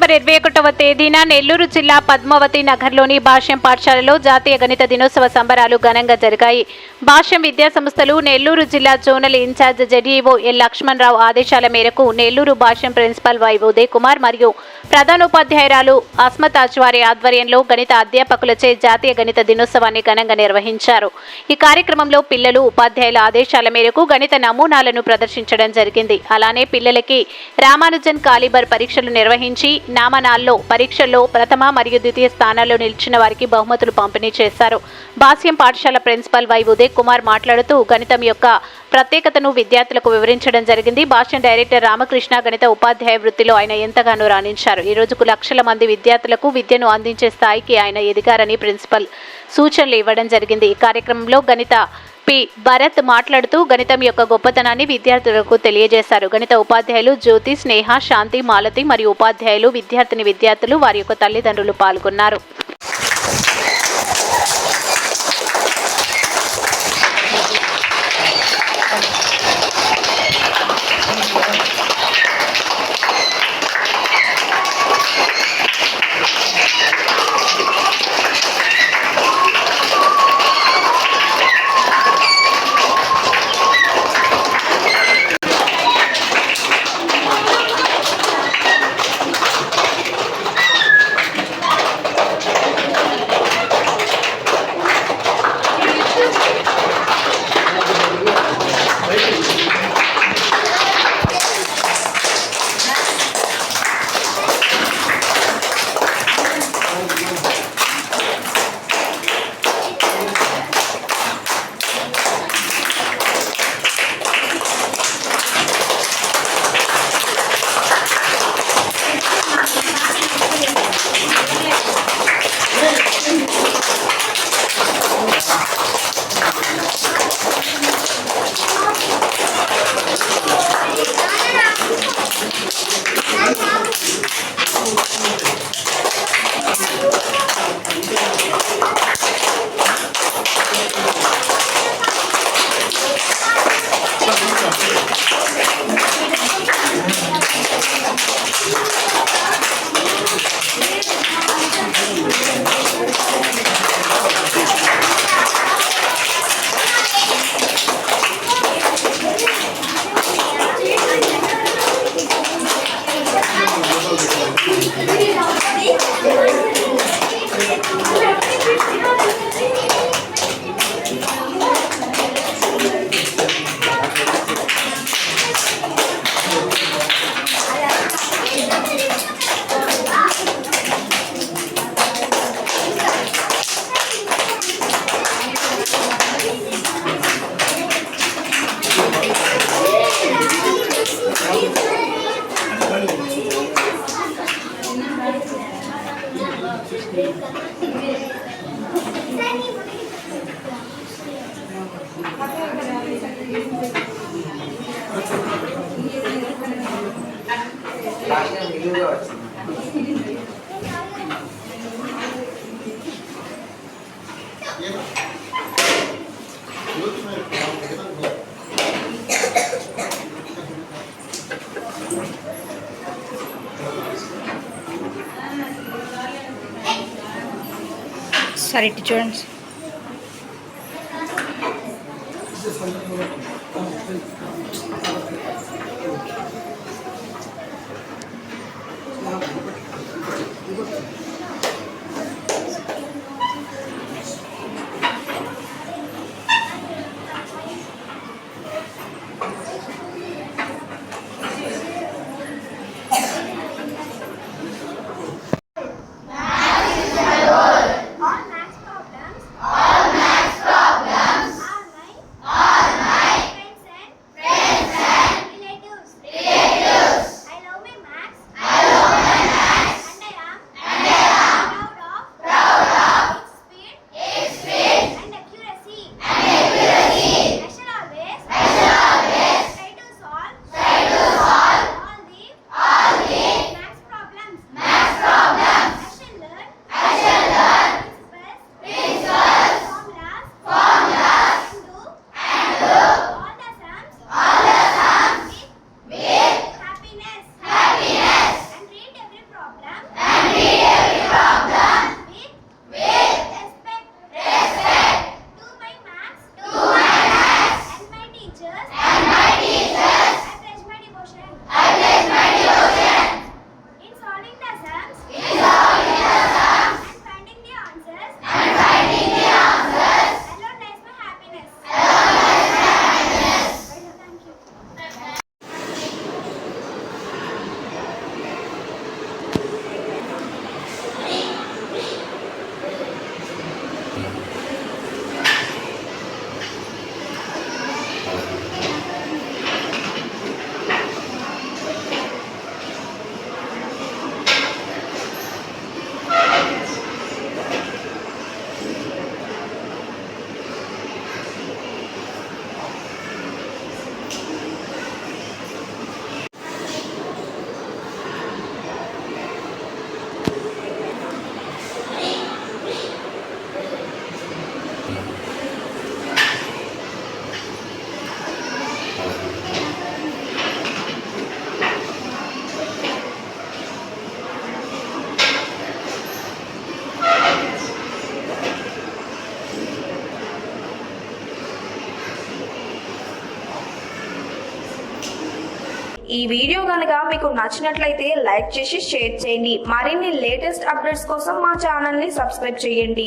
October 21వ తేదీన నెల్లూరు జిల్లా పద్మావతి నగర్లోని భాష్యం పాఠశాలలో జాతీయ గణిత దినోత్సవ సంబరాలు ఘనంగా జరిగాయి. భాష్యం విద్యాసంస్థలు నెల్లూరు జిల్లా జోనల్ ఇన్ఛార్జ్ జెడిఈఓ ఎల్ లక్ష్మణరావు ఆదేశాల మేరకు నెల్లూరు భాష్యం ప్రిన్సిపల్ వై ఉదయ్ కుమార్ మరియు ప్రధానోపాధ్యాయురాలు అస్మత్ అజ్వారి ఆధ్వర్యంలో గణిత అధ్యాపకులచే జాతీయ గణిత దినోత్సవాన్ని ఘనంగా నిర్వహించారు. ఈ కార్యక్రమంలో పిల్లలు ఉపాధ్యాయుల ఆదేశాల మేరకు గణిత నమూనాలను ప్రదర్శించడం జరిగింది. అలానే పిల్లలకి రామానుజన్ కాలిబర్ పరీక్షలు నిర్వహించి నామనాల్లో పరీక్షల్లో ప్రథమ మరియు ద్వితీయ స్థానాల్లో నిలిచిన వారికి బహుమతులు పంపిణీ చేశారు. భాష్యం పాఠశాల ప్రిన్సిపల్ వై ఉదయ్ కుమార్ మాట్లాడుతూ గణితం యొక్క ప్రత్యేకతను విద్యార్థులకు వివరించడం జరిగింది. భాష్యం డైరెక్టర్ రామకృష్ణ గణిత ఉపాధ్యాయ వృత్తిలో ఆయన ఎంతగానో రాణించారు. ఈ రోజుకు లక్షల మంది విద్యార్థులకు విద్యను అందించే స్థాయికి ఆయన ఎదిగారని ప్రిన్సిపల్ సూచనలు ఇవ్వడం జరిగింది. ఈ కార్యక్రమంలో గణిత పి భరత్ మాట్లాడుతూ గణితం యొక్క గొప్పతనాన్ని విద్యార్థులకు తెలియజేశారు. గణిత ఉపాధ్యాయులు జ్యోతి, స్నేహ, శాంతి, మాలతి మరియు ఉపాధ్యాయులు, విద్యార్థులు వారి యొక్క తల్లిదండ్రులు పాల్గొన్నారు. సరే ఇటు చూడండి. ఈ వీడియో కనుక మీకు నచ్చినట్లయితే లైక్ చేసి షేర్ చేయండి. మరిన్ని లేటెస్ట్ అప్డేట్స్ కోసం మా ఛానల్ ని సబ్స్క్రైబ్ చేయండి.